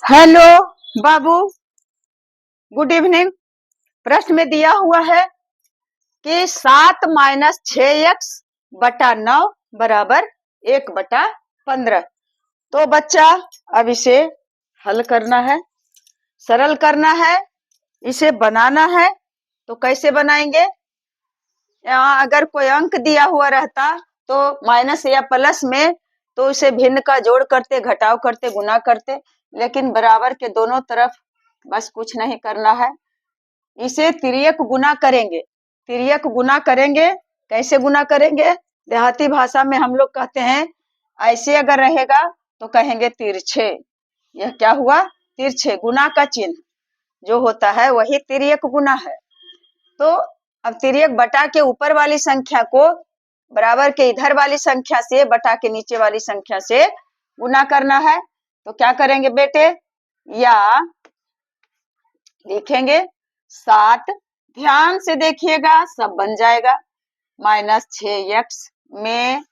Hello बाबू, good evening. प्रश्न में दिया हुआ है कि 7 - 6x बटा 9 बराबर 1/15। तो बच्चा अब इसे हल करना है, सरल करना है, इसे बनाना है। तो कैसे बनाएंगे? यहाँ अगर कोई अंक दिया हुआ रहता तो माइनस या प्लस में तो उसे भिन्न का जोड़ करते, घटाव करते, गुना करते, लेकिन बराबर के दोनों तरफ बस कुछ नहीं करना है। इसे तिर्यक गुना करेंगे। तिर्यक गुना करेंगे, कैसे गुना करेंगे? देहाती भाषा में हम लोग कहते हैं, ऐसे अगर रहेगा तो कहेंगे तिरछे। यह क्या हुआ? तिरछे। गुना का चिन्ह जो होता है वही तिर्यक गुना है। तो अब तिर्यक बटा के ऊपर वाली संख्या को बराबर के इधर वाली संख्या से बटा के नीचे वाली संख्या से गुना करना है। तो क्या करेंगे बेटे? या लिखेंगे 7, ध्यान से देखिएगा सब बन जाएगा। -6x में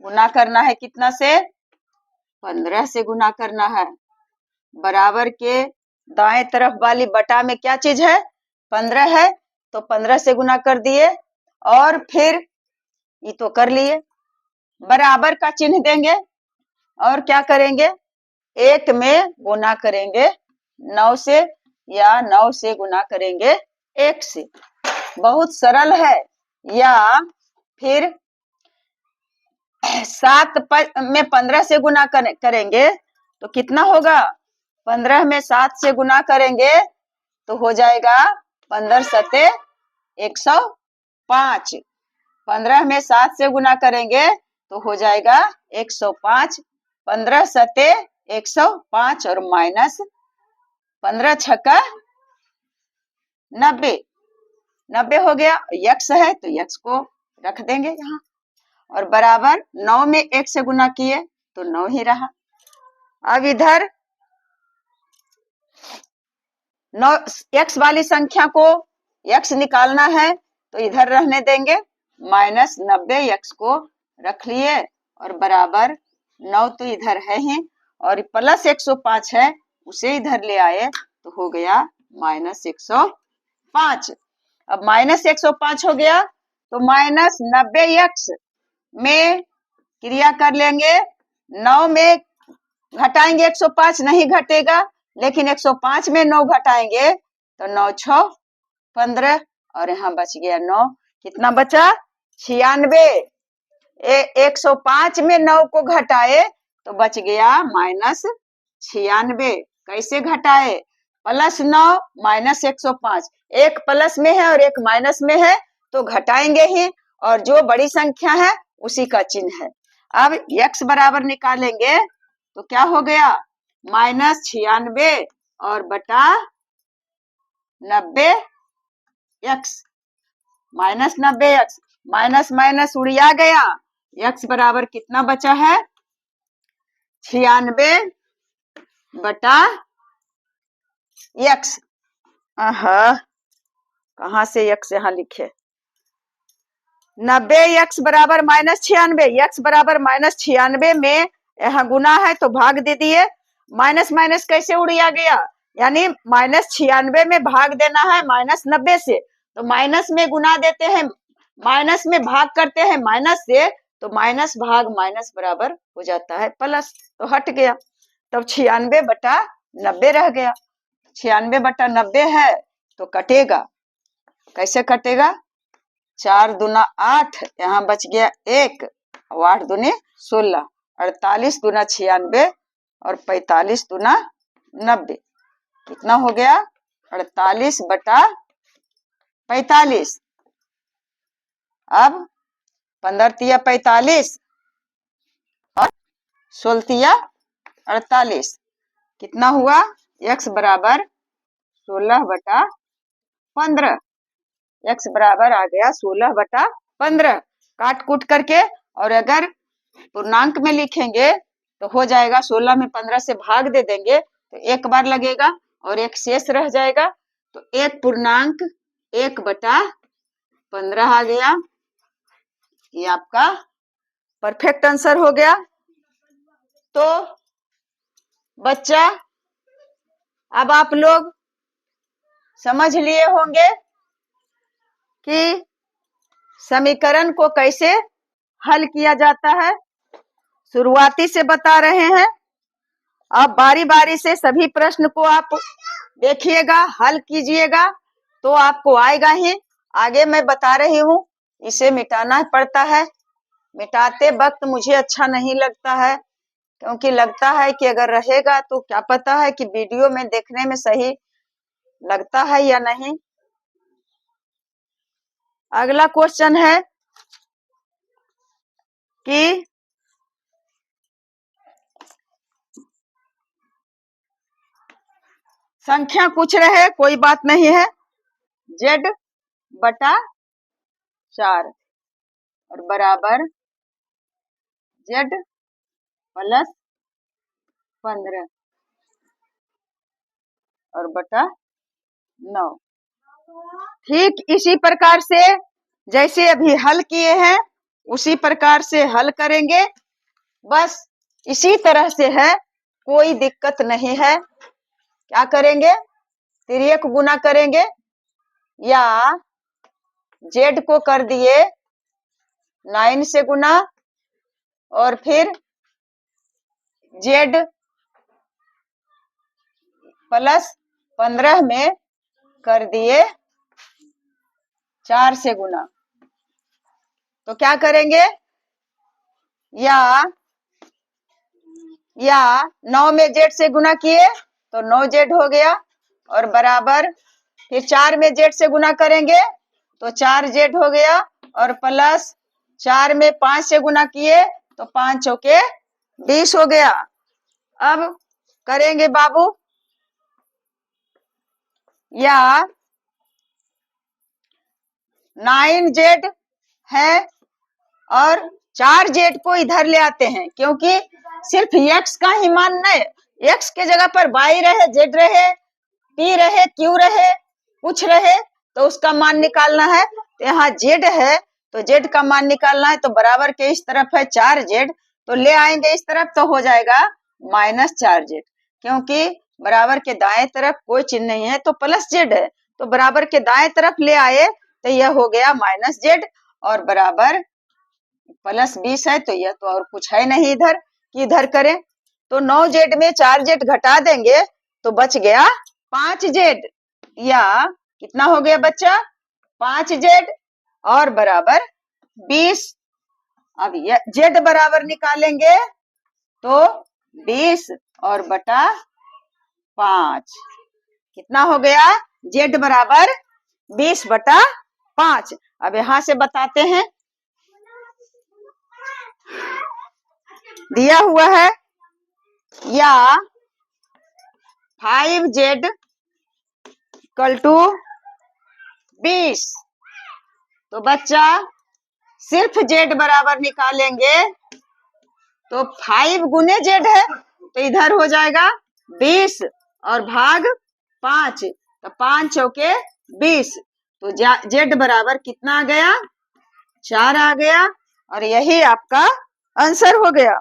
गुना करना है कितना से? 15 से गुना करना है। बराबर के दाएं तरफ वाली बटा में क्या चीज है? 15 है, तो 15 से गुना कर दिए और फिर ये तो कर लिए, बराबर का चिन्ह देंगे और क्या करेंगे? 1 में गुना करेंगे 9 से, या 9 से गुना करेंगे 1 से। बहुत सरल है। या फिर 7 में 15 से गुना करेंगे तो कितना होगा? 15 में 7 से गुना करेंगे तो हो जाएगा 15 सते 105। 15 में 7 से गुना करेंगे तो हो जाएगा 105। 15 सते 105 और माइनस 15 छक्का 90। 90 हो गया। यक्स है तो यक्स को रख देंगे यहाँ, और बराबर 9 में 1 से गुना किए तो 9 ही रहा। अब इधर 9 एक्स वाली संख्या को एक्स निकालना है तो इधर रहने देंगे, -90 एक्स को रख लिए और बराबर 9 तो इधर है ही, और प्लस 105 है उसे इधर ले आए तो हो गया -105। अब -105 हो गया तो -90 एक्स में क्रिया कर लेंगे। 9 में घटाएंगे 105 नहीं घटेगा, लेकिन 105 में 9 घटाएंगे तो 9 6 15 और यहाँ बच गया 9। कितना बचा? 96। 105 में 9 को घटाए तो बच गया -96। कैसे घटाए? +9 -105, एक प्लस में है और एक माइनस में है तो घटाएंगे ही, और जो बड़ी संख्या है उसी का चिन्ह है। अब x बराबर निकालेंगे तो क्या हो गया? -96 और बटा 90 x, -90 x, माइनस माइनस उड़िया गया। x बराबर कितना बचा है? 96 बटा x। कहाँ से x यहाँ लिखे? 90 x बराबर -96, x बराबर -96 में यहाँ गुना है तो भाग दे दिए। माइनस माइनस कैसे उड़िया गया? यानी -96 में भाग देना है -90 से, तो माइनस में गुना देते हैं, माइनस में भाग करते हैं माइनस से, तो माइनस भाग माइनस बराबर हो जाता है प्लस, तो हट गया। तब 96 बटा 90 रह गया। 96 बटा 90 है तो कटेगा। कैसे कटेगा? 4 दूना 8, यहाँ बच गया 1, 8 दूने 16, 48 दूना 96 और 45 दूना 90। कितना हो गया? 48 बटा 45। अब 15 तिया 45 और 16 तिया 48। कितना हुआ? x बराबर 16 बटा 15। x बराबर आ गया 16 बटा 15। काट कूट करके, और अगर पूर्णांक में लिखेंगे तो हो जाएगा 16 में 15 से भाग दे देंगे तो एक बार लगेगा और एक शेष रह जाएगा, तो 1.1 बटा 15 आ गया। ये आपका परफेक्ट आंसर हो गया। तो बच्चा अब आप लोग समझ लिए होंगे कि समीकरण को कैसे हल किया जाता है। शुरुआती से बता रहे हैं, अब बारी बारी से सभी प्रश्न को आप देखिएगा, हल कीजिएगा तो आपको आएगा ही। आगे मैं बता रही हूँ, इसे मिटाना पड़ता है। मिटाते वक्त मुझे अच्छा नहीं लगता है, क्योंकि लगता है कि अगर रहेगा तो क्या पता है कि वीडियो में देखने में सही लगता है या नहीं। अगला क्वेश्चन है कि संख्या पूछ रहे, कोई बात नहीं है। z बटा 4 और बराबर z प्लस 15 और बटा 9। ठीक इसी प्रकार से जैसे अभी हल किए हैं उसी प्रकार से हल करेंगे। बस इसी तरह से है, कोई दिक्कत नहीं है। क्या करेंगे, तिर्यक गुना करेंगे या z को कर दिए 9 से गुना और फिर z प्लस 15 में कर दिए 4 से गुना। तो क्या करेंगे, या 9 में z से गुना किए तो 9z हो गया और बराबर फिर 4 में z से गुना करेंगे तो 4z हो गया और प्लस 4 में 5 से गुना किए तो 5 चौके 20 हो गया। अब करेंगे बाबू, या 9z है और 4z को इधर ले आते हैं, क्योंकि सिर्फ x का ही मान नहीं, x के जगह पर y रहे, z रहे, p रहे, q रहे, कुछ रहे तो उसका मान निकालना है। तो यहाँ z है तो z का मान निकालना है, तो बराबर के इस तरफ है 4z तो ले आएंगे इस तरफ तो हो जाएगा -4z, क्योंकि बराबर के दाएं तरफ कोई चिन्ह नहीं है तो प्लस z है, तो बराबर के दाएं तरफ ले आए तो यह हो गया -z और बराबर प्लस 20 है, तो यह तो और कुछ है नहीं इधर कि इधर करें। तो 9z में 4z घटा देंगे तो बच गया 5z, या कितना हो गया बच्चा 5z और बराबर 20। अब ये z बराबर निकालेंगे तो 20 और बटा 5 कितना हो गया, z बराबर 20 बटा 5। अब यहां से बताते हैं, दिया हुआ है या 5z = 20, तो बच्चा सिर्फ z बराबर निकालेंगे तो 5 गुने z है तो इधर हो जाएगा 20 और भाग 5 तो 5 चौके 20, तो z बराबर कितना आ गया, 4 आ गया और यही आपका आंसर हो गया।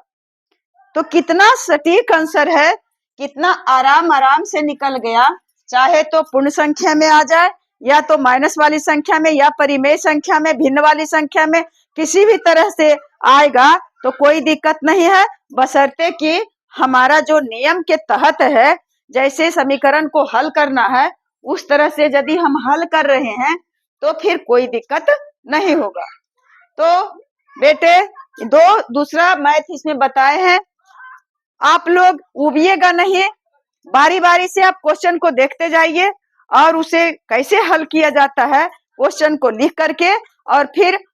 तो कितना सटीक आंसर है, कितना आराम से निकल गया। चाहे तो पूर्ण संख्या में आ जाए या तो माइनस वाली संख्या में या परिमेय संख्या में, भिन्न वाली संख्या में, किसी भी तरह से आएगा तो कोई दिक्कत नहीं है, बशर्ते कि हमारा जो नियम के तहत है, जैसे समीकरण को हल करना है उस तरह से यदि हम हल कर रहे हैं तो फिर कोई दिक्कत नहीं होगा। तो बेटे दूसरा मैथ इसमें बताए हैं, आप लोग उबिएगा नहीं, बारी बारी से आप क्वेश्चन को देखते जाइए और उसे कैसे हल किया जाता है क्वेश्चन को लिख करके, और फिर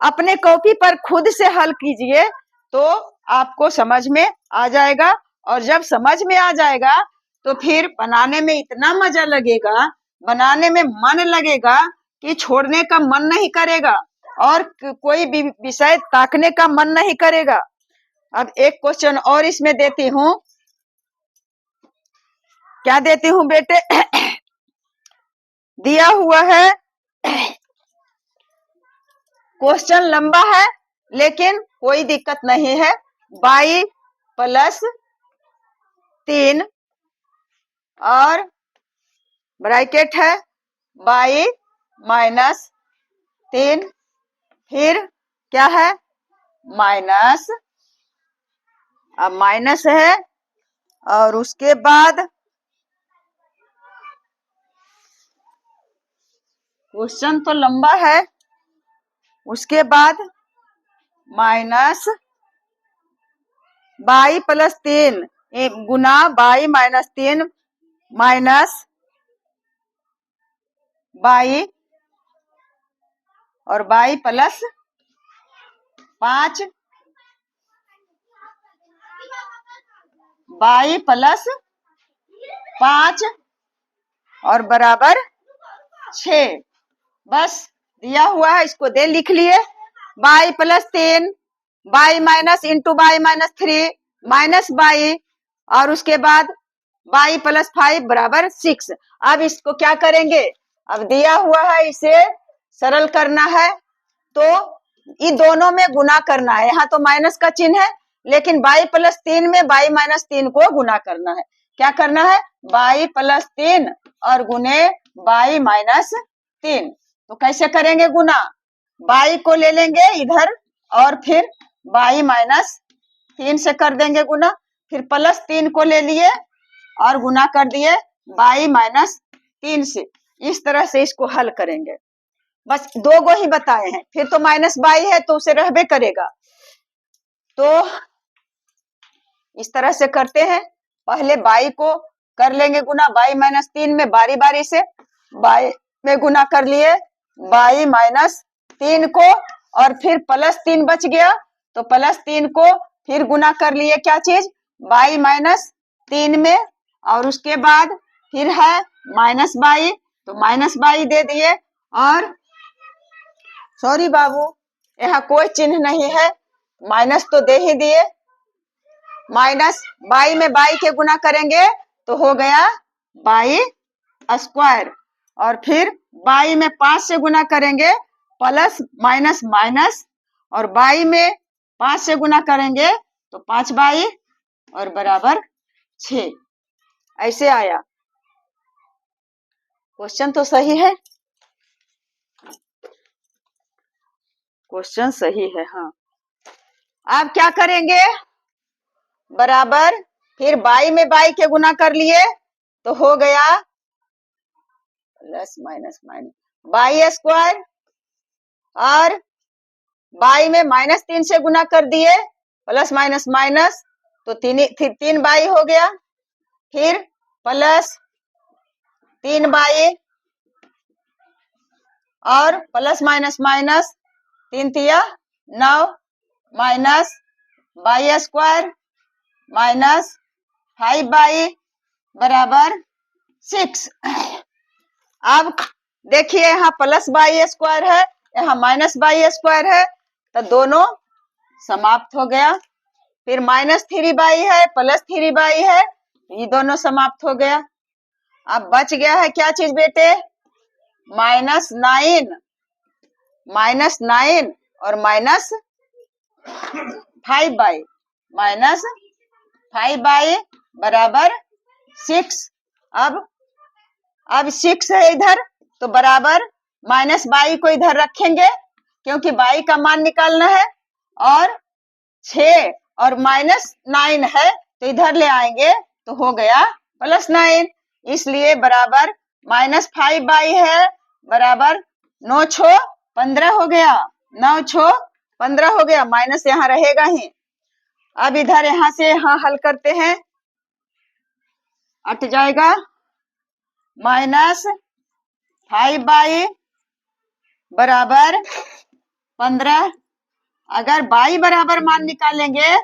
अपने कॉपी पर खुद से हल कीजिए तो आपको समझ में आ जाएगा। और जब समझ में आ जाएगा तो फिर बनाने में इतना मजा लगेगा, बनाने में मन लगेगा कि छोड़ने का मन नहीं करेगा और कोई भी विषय ताकने का मन नहीं करेगा। अब एक क्वेश्चन और इसमें देती हूँ, क्या देती हूँ बेटे, दिया हुआ है, क्वेश्चन लंबा है लेकिन कोई दिक्कत नहीं है। y प्लस 3 और ब्रैकेट है y माइनस 3, फिर क्या है माइनस, अब माइनस है और उसके बाद क्वेश्चन तो लंबा है, उसके बाद माइनस y प्लस 3 गुना y माइनस 3 माइनस y और y प्लस 5 y प्लस 5 और बराबर 6। बस दिया हुआ है, इसको दे लिख लिए y plus 3 y minus into y minus 3 minus y और उसके बाद y प्लस 5 बराबर 6। अब इसको क्या करेंगे, अब दिया हुआ है इसे सरल करना है तो इन दोनों में गुना करना है। यहाँ तो माइनस का चिन्ह है लेकिन y प्लस 3 में y माइनस 3 को गुना करना है। क्या करना है y प्लस 3 और गुने y माइनस 3। तो कैसे करेंगे गुना, y को ले लेंगे इधर और फिर y माइनस 3 से कर देंगे गुना, फिर प्लस 3 को ले लिए और गुना कर दिए y माइनस 3 से। इस तरह से इसको हल करेंगे। बस 2 गो ही बताए हैं, फिर तो माइनस y है तो उसे रहबे करेगा। तो इस तरह से करते हैं, पहले y को कर लेंगे गुना y माइनस 3 में, बारी बारी से y में गुना कर लिए y माइनस 3 को और फिर प्लस 3 बच गया तो प्लस 3 को फिर गुना कर लिए क्या चीज y माइनस 3 में और उसके बाद फिर है माइनस y तो माइनस y दे दिए और सॉरी बाबू यहाँ कोई चिन्ह नहीं है, माइनस तो दे ही दिए। माइनस y में y के गुना करेंगे तो हो गया y स्क्वायर और फिर y में 5 से गुना करेंगे प्लस माइनस माइनस और y में 5 से गुना करेंगे तो 5y और बराबर 6। ऐसे आया। क्वेश्चन तो सही है, क्वेश्चन सही है। हाँ अब क्या करेंगे बराबर, फिर y में y के गुना कर लिए तो हो गया plus minus minus y square और y में माइनस 3 से गुना कर दिए प्लस माइनस माइनस तो 3y हो गया, फिर प्लस 3y और प्लस माइनस माइनस 3 तिया 9 minus y square minus 5y बराबर 6। अब देखिए यहाँ प्लस y स्क्वायर है, यहाँ माइनस y स्क्वायर है तो दोनों समाप्त हो गया। फिर माइनस 3y है प्लस 3y है, ये दोनों समाप्त हो गया। अब बच गया है क्या चीज बेटे माइनस 9 और माइनस 5y माइनस 5y बराबर 6। अब 6 है इधर तो बराबर माइनस y को इधर रखेंगे क्योंकि y का मान निकालना है और 6 और माइनस 9 है तो इधर ले आएंगे तो हो गया प्लस 9, इसलिए बराबर माइनस 5y है बराबर 9 छो 15 हो गया, 9 छो 15 हो गया, माइनस यहाँ रहेगा ही। अब इधर यहाँ से यहाँ हल करते हैं, हट जाएगा माइनस 5y बराबर 15। अगर y बराबर मान निकालेंगे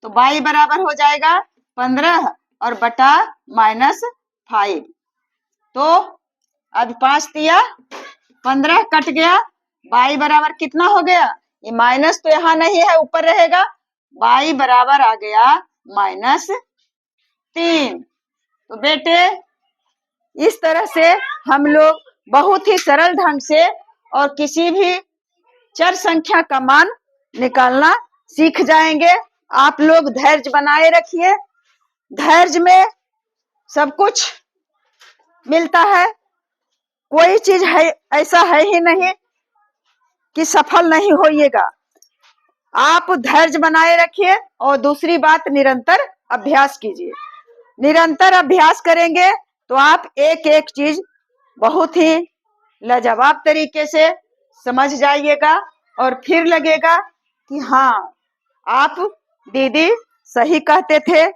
तो y बराबर हो जाएगा 15 और बटा माइनस 5। तो अब 5 दिया 15 कट गया, y बराबर कितना हो गया, ये माइनस तो यहाँ नहीं है ऊपर रहेगा, y बराबर आ गया माइनस 3। तो बेटे इस तरह से हम लोग बहुत ही सरल ढंग से और किसी भी चर संख्या का मान निकालना सीख जाएंगे। आप लोग धैर्य बनाए रखिए, धैर्य में सब कुछ मिलता है। कोई चीज है ऐसा है ही नहीं कि सफल नहीं होइएगा। आप धैर्य बनाए रखिए और दूसरी बात, निरंतर अभ्यास कीजिए। निरंतर अभ्यास करेंगे तो आप एक एक चीज बहुत ही लाजवाब तरीके से समझ जाइएगा और फिर लगेगा कि हाँ, आप दीदी सही कहते थे।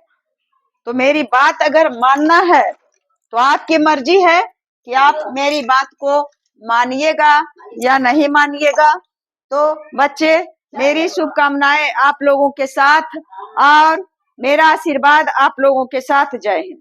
तो मेरी बात अगर मानना है तो आपकी मर्जी है कि आप मेरी बात को मानिएगा या नहीं मानिएगा। तो बच्चे, मेरी शुभकामनाएं आप लोगों के साथ और मेरा आशीर्वाद आप लोगों के साथ। जय हिंद।